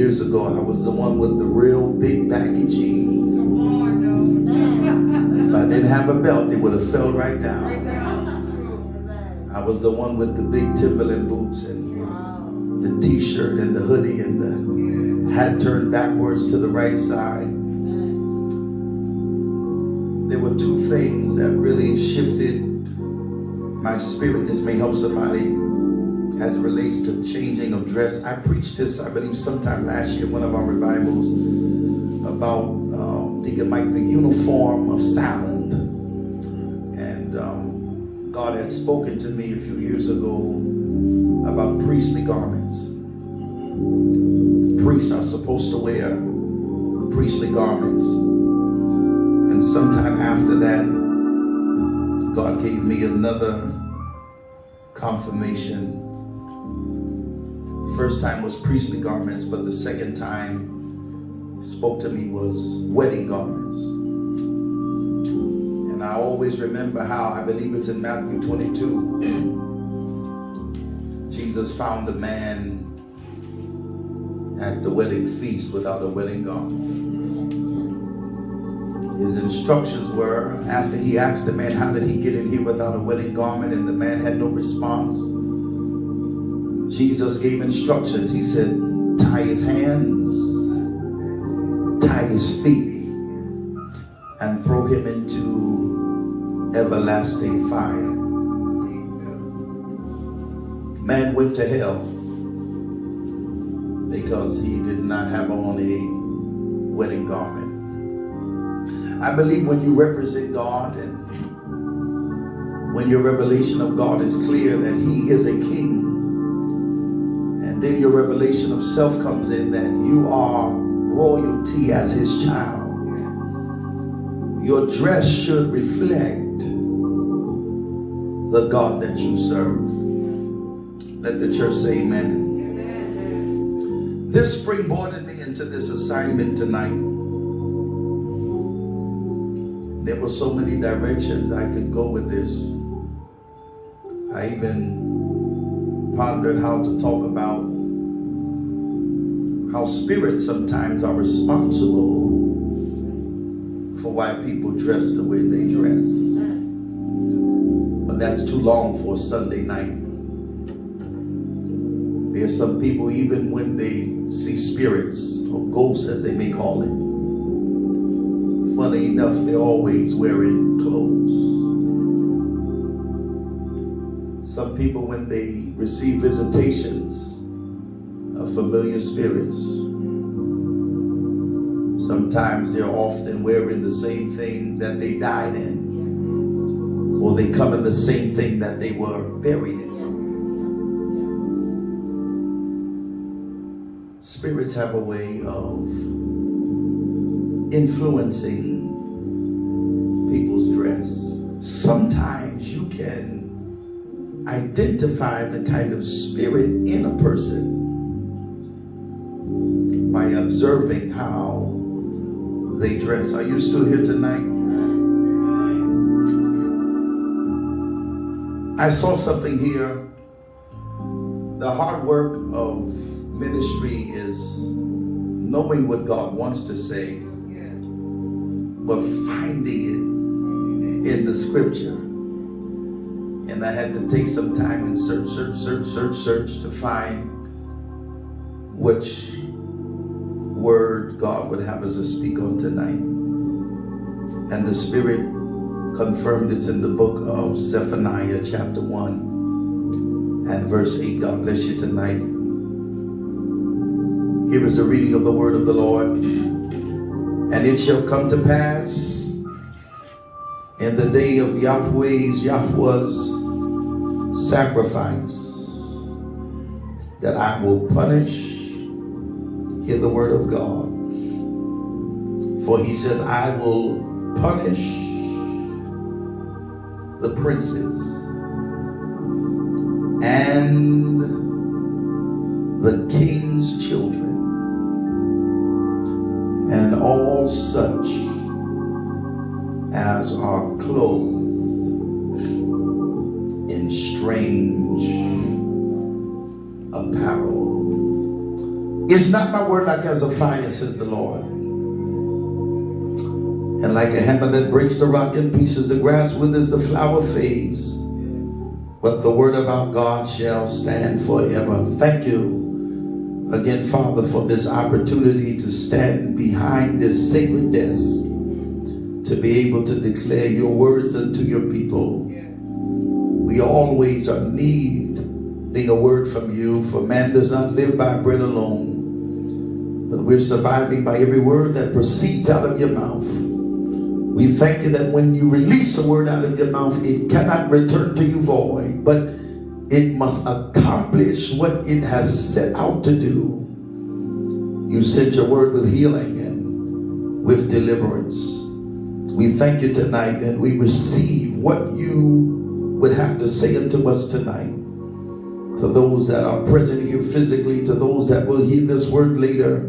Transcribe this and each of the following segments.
years ago, I was the one with the real big baggy jeans. If I didn't have a belt, they would have fell right down. I was the one with the big Timberland boots and the t-shirt and the hoodie and the hat turned backwards to the right side. There were two things that really shifted my spirit. This may help somebody as it relates to changing of dress. I preached this, I believe, sometime last year, one of our revivals, about the uniform of sound. And God had spoken to me a few years ago about priestly garments. Priests are supposed to wear priestly garments. And sometime after that, God gave me another confirmation. First time was priestly garments, but the second time spoke to me was wedding garments. And I always remember how, I believe it's in Matthew 22, Jesus found a man at the wedding feast without a wedding garment. His instructions were, after he asked the man, how did he get in here without a wedding garment? And the man had no response. Jesus gave instructions. He said, tie his hands, tie his feet, and throw him into everlasting fire. Man went to hell because he did not have on a wedding garment. I believe when you represent God and when your revelation of God is clear that he is a king, and then your revelation of self comes in that you are royalty as his child, your dress should reflect the God that you serve. Let the church say amen. Amen. This springboarded me into this assignment tonight. There were so many directions I could go with this. I even pondered how to talk about how spirits sometimes are responsible for why people dress the way they dress. But that's too long for a Sunday night. There's some people, even when they see spirits or ghosts as they may call it, funny enough, they're always wearing clothes. Some people, when they receive visitations of familiar spirits, sometimes they're often wearing the same thing that they died in, or they come in the same thing that they were buried in. Spirits have a way of influencing people's dress. Sometimes you can identify the kind of spirit in a person by observing how they dress. Are you still here tonight? I saw something here. The hard work of ministry is knowing what God wants to say, but finding it in the scripture. And I had to take some time and search to find which word God would have us to speak on tonight. And the Spirit confirmed this in the book of Zephaniah chapter 1 and verse 8. God bless you tonight. Here is a reading of the word of the Lord. And it shall come to pass in the day of Yahweh's sacrifice that I will punish, hear the word of God. For he says, I will punish the princes and the king's children and all such as are clothed in strange apparel. Is not my word like as a fire, says the Lord, and like a hammer that breaks the rock in pieces? The grass withers, the flower fades, but the word of our God shall stand forever. Thank you again, Father, for this opportunity to stand behind this sacred desk, to be able to declare your words unto your people. We always are needing a word from you, for man does not live by bread alone, but we're surviving by every word that proceeds out of your mouth. We thank you that when you release a word out of your mouth, it cannot return to you void, but it must accomplish what it has set out to do. You sent your word with healing and with deliverance. We thank you tonight that we receive what you would have to say unto us tonight. To those that are present here physically, to those that will hear this word later,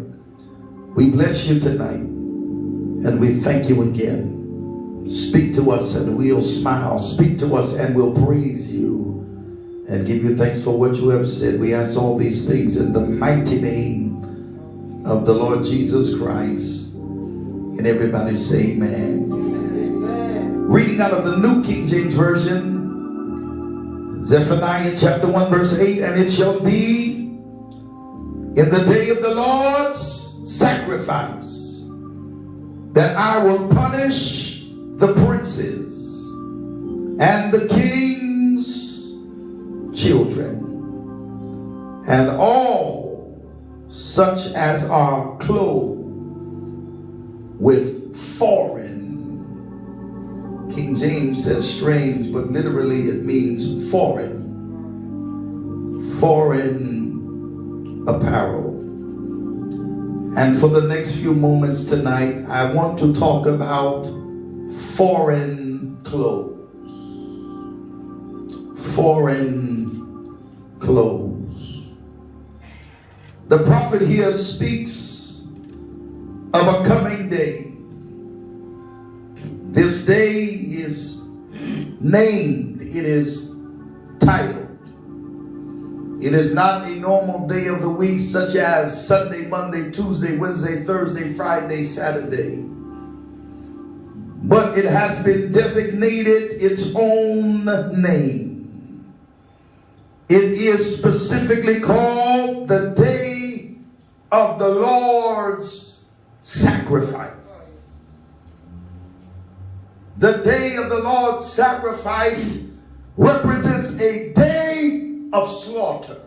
we bless you tonight and we thank you again. Speak to us and we'll smile. Speak to us and we'll praise you and give you thanks for what you have said. We ask all these things in the mighty name of the Lord Jesus Christ. And everybody say amen. Amen. Reading out of the New King James Version, Zephaniah chapter 1 verse 8, and it shall be in the day of the Lord's sacrifice that I will punish the princes and the king's children and all such as are clothed with foreign. King James says strange, but literally it means foreign apparel. And for the next few moments tonight, I want to talk about foreign clothes. Foreign clothes. The prophet here speaks of a coming day. This day is named, it is titled. It is not a normal day of the week such as Sunday, Monday, Tuesday, Wednesday, Thursday, Friday, Saturday. But it has been designated its own name. It is specifically called the Day of the Lord's Sacrifice. The day of the Lord's sacrifice represents a day of slaughter,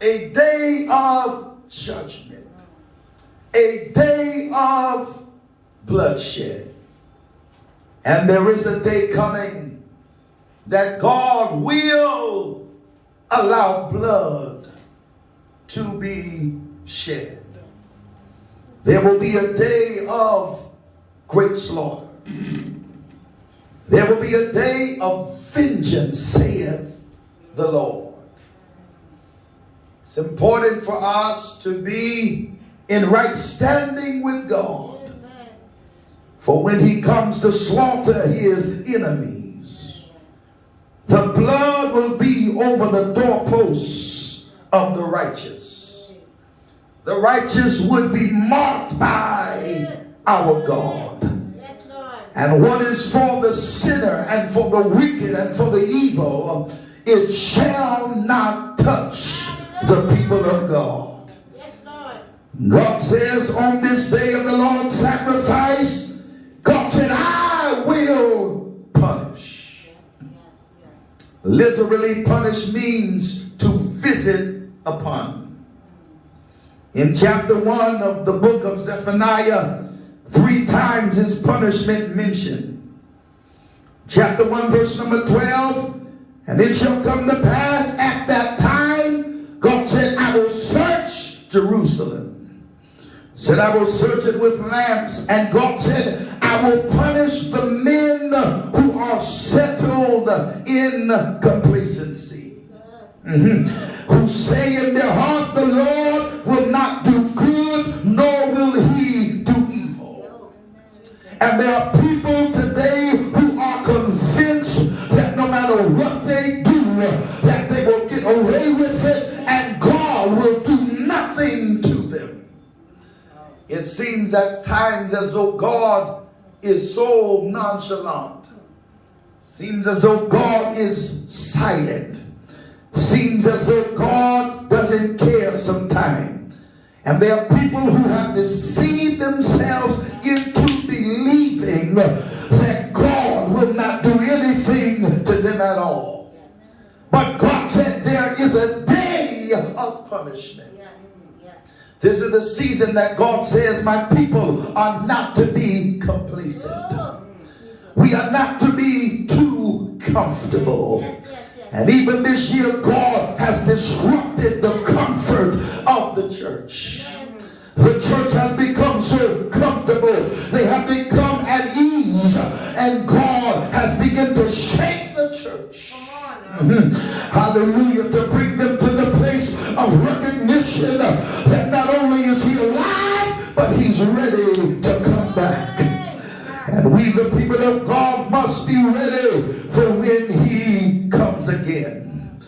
a day of judgment, a day of bloodshed. And there is a day coming that God will allow blood to be shed. There will be a day of great slaughter. There will be a day of vengeance, saith the Lord. It's important for us to be in right standing with God. For when he comes to slaughter his enemies, the blood will be over the doorposts of the righteous. The righteous would be marked by our God. And what is for the sinner and for the wicked and for the evil, it shall not touch the people of God. God says on this day of the Lord's sacrifice, God said, I will punish. Literally, punish means to visit upon. In chapter 1 of the book of Zephaniah, 3 times is punishment mentioned. Chapter 1 verse number 12, and it shall come to pass at that time, God said, I will search Jerusalem. Said, I will search it with lamps. And God said, I will punish the men who are settled in complacency. Who say in their heart, the Lord will not do good, nor will he do evil. And there are people today who are convinced that no matter what they do, that they will get away with it and God will do nothing It seems at times as though God is so nonchalant. Seems as though God is silent. Seems as though God doesn't care sometimes. And there are people who have deceived themselves into believing that God will not do anything to them at all. But God said there is a day of punishment. This is the season that God says my people are not to be complacent. We are not to be too comfortable. And even this year God has disrupted the comfort of the church. The church has become so comfortable. They have become at ease. And God has begun to shake the church. Hallelujah. To bring them to the place of recognition that not only is he alive, but he's ready to come back. And we the people of God must be ready for when he comes again.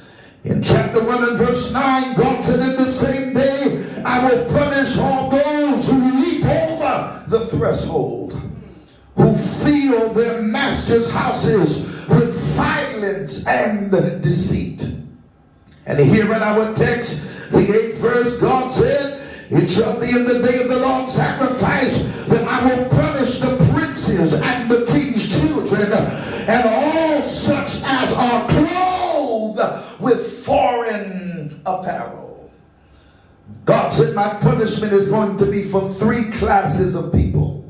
In chapter 1 and verse 9, God said, in the same day I will punish all those who leap over the threshold, who fill their master's houses with violence and deceit. And here in our text, the 8th verse, God said, it shall be in the day of the Lord's sacrifice that I will punish the princes and the king's children and all such as are clothed with foreign apparel. God said my punishment is going to be for 3 classes of people.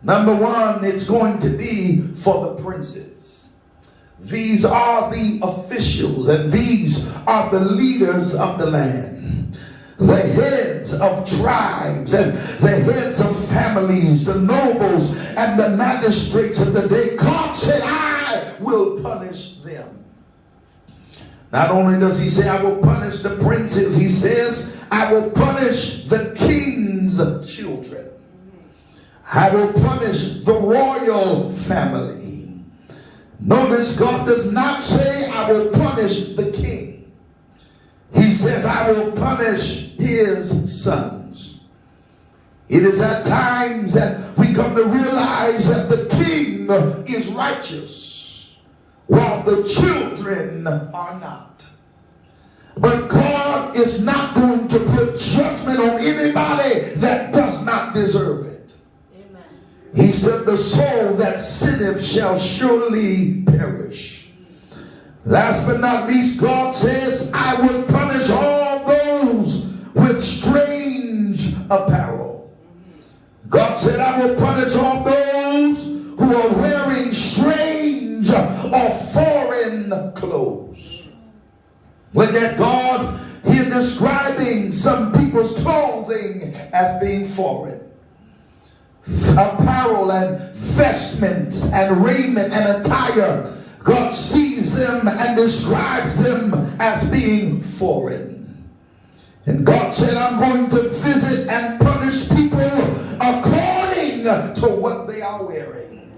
Number 1, it's going to be for the princes. These are the officials and these are the leaders of the land. The heads of tribes and the heads of families, the nobles and the magistrates of the day. God said, I will punish them. Not only does he say, I will punish the princes, he says, I will punish the king's children. I will punish the royal family. Notice God does not say, I will punish the king. He says, I will punish his sons. It is at times that we come to realize that the king is righteous, while the children are not. But God is not going to put judgment on anybody that does not deserve it. Amen. He said, the soul that sinneth shall surely perish. Last but not least, God says, I will punish all those with strange apparel. God said, I will punish all those who are wearing strange or foreign clothes. Look at God here describing some people's clothing as being foreign. Apparel and vestments and raiment and attire, God sees them and describes them as being foreign. And God said, I'm going to visit and punish people according to what they are wearing.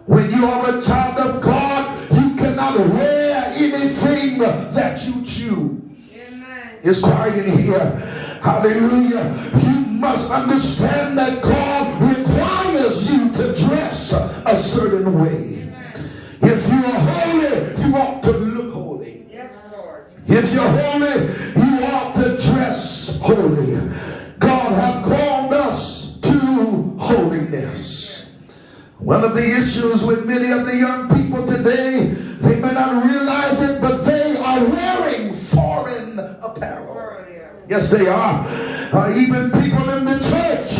When you are a child of God, you cannot wear anything that you choose. Amen. It's quiet in here. Hallelujah. You must understand that God requires you to dress a certain way. If you are holy, you ought to look holy. Yes, Lord. If you're holy, you ought to dress holy. God has called us to holiness. One of the issues with many of the young people today, they may not realize it, but they are wearing foreign apparel. Yes, they are. Even people in the church,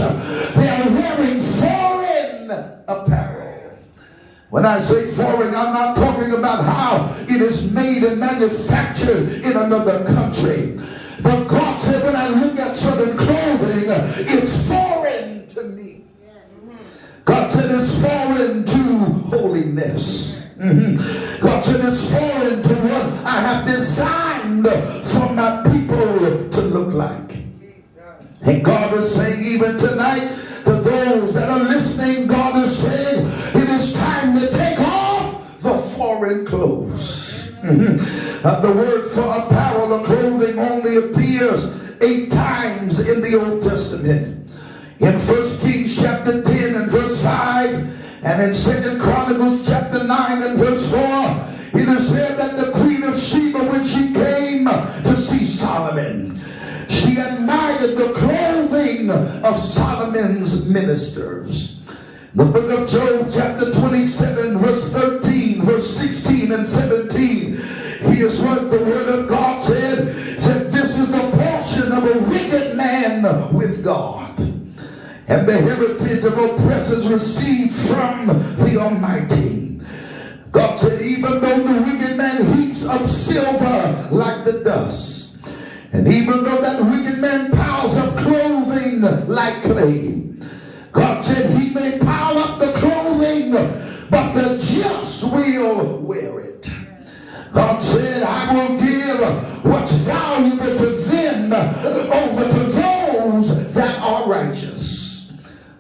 they are wearing foreign apparel. When I say foreign, I'm not talking about how it is made and manufactured in another country. But God said, when I look at certain clothing, it's foreign to me. God said it's foreign to holiness. God said it's foreign to what I have designed for my people to look like. And God is saying even tonight, to those that are listening, God is saying, it is time to take off the foreign clothes. The word for apparel or clothing only appears 8 times in the Old Testament. In 1 Kings chapter 10 and verse 5, and in 2 Chronicles chapter 9 and verse 4, it is said that the Queen of Sheba, when she came to see Solomon, she admired the clothing of Solomon's ministers. The book of Job chapter 27 verse 13, verse 16 and 17, here's what the word of God said, this is the portion of a wicked man with God, and the heritage of oppressors received from the Almighty. God said, even though the wicked man heaps up silver like the dust, and even though that wicked man piles up clothing like clay, God said he may pile up the clothing, but the just will wear it. God said, I will give what's valuable to them over to those that are righteous.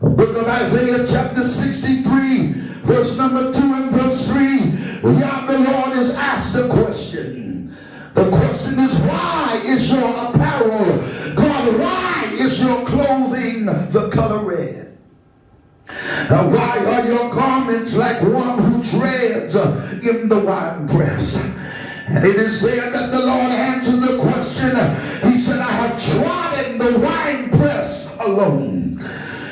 The book of Isaiah chapter 63 verse number 2 and verse 3, the Lord is asked a question. The question is, why is your apparel, God, why is your clothing the color red? Why are your garments like one who treads in the winepress? And it is there that the Lord answered the question. He said, I have trodden the winepress alone,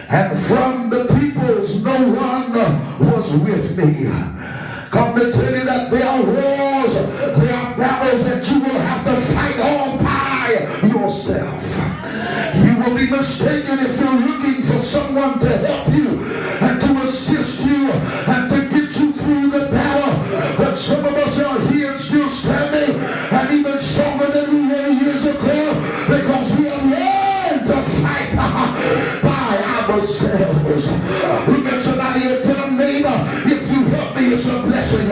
and from the peoples no one was with me. Come to tell you that there are wars, there are battles that you will have to fight all by yourself. You will be mistaken if you're looking for someone to help you and to assist you and to get you through the battle. But some of us are here still standing and even stronger than we were years ago, because we have learned to fight by ourselves. Look at somebody and tell them, neighbor, if you help me, it's a blessing.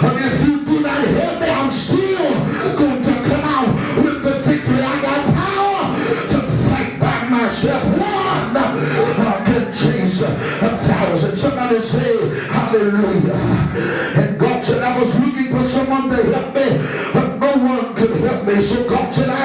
But if you do not help me, I'm still going to come out with the victory. I got power to fight by myself. One can chase 1,000. Somebody say hallelujah. And God said, I was looking for someone to help me, but no one could help me. So God said, I